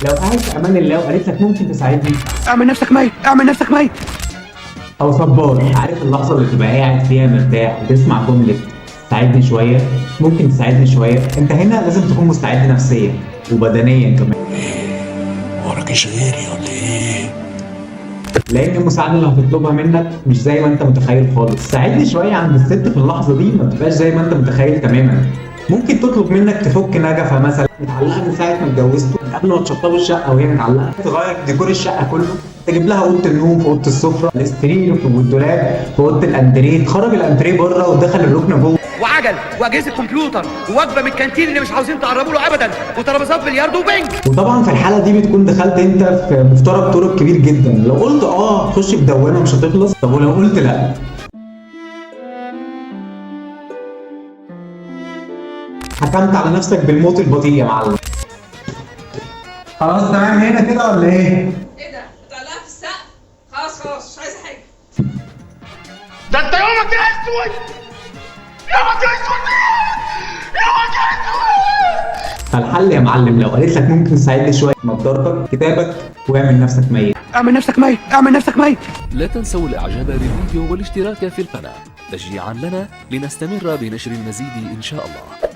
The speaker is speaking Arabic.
لو قاعد في امان الله وقالت لك ممكن تساعدني، اعمل نفسك ميت، اعمل نفسك ميت. او صبار، عارف اللحظه اللي تبقى قاعد فيها مرتاح وتسمع جمله ساعدني شويه، ممكن تساعدني شويه، انت هنا لازم تكون مستعد نفسيا وبدنيا كمان. وراكش غيري ولا ايه؟ لان المساعده اللي هتطلبها منك مش زي ما انت متخيل خالص. ساعدني شويه عند الست في اللحظه دي ما بتبقاش زي ما انت متخيل تماما. ممكن تطلب منك تفك نجفه مثلا متعلقه من ساعه ما اتجوزته، من قبل ما تشطبوا الشقه وهي متعلقه، تغير ديكور الشقه كله، تجيب لها اوضه النوم في اوضه السفره، السرير والدولاب في اوضه الانتريه، تخرج الانتريه بره وتدخل الركنه جوه، وعجل واجهزه كمبيوتر ووجبه من الكانتين اللي مش عاوزين تقربوا له ابدا، وترابيزات بلياردو وبنج. وطبعا في الحاله دي بتكون دخلت انت في مفترق طرق كبير جدا. لو قلت تخش في دوامه مش هتخلص، طب ولو قلت لا؟ حكمت على نفسك بالموت البطيء يا معلم. خلاص تمام هنا كده ولا ايه؟ ايه ده؟ بتعلقها في السقف؟ خلاص خلاص مش عايزه حاجه. ده انت يومك اسود، يومك اسود، يومك اسود. فالحل يا معلم لو قالت لك ممكن تساعدني شويه، نضارتك، كتابك، واعمل نفسك ميت. اعمل نفسك ميت، اعمل نفسك ميت. لا تنسوا الاعجاب بالفيديو والاشتراك في القناة تشجيعا لنا لنستمر بنشر المزيد ان شاء الله.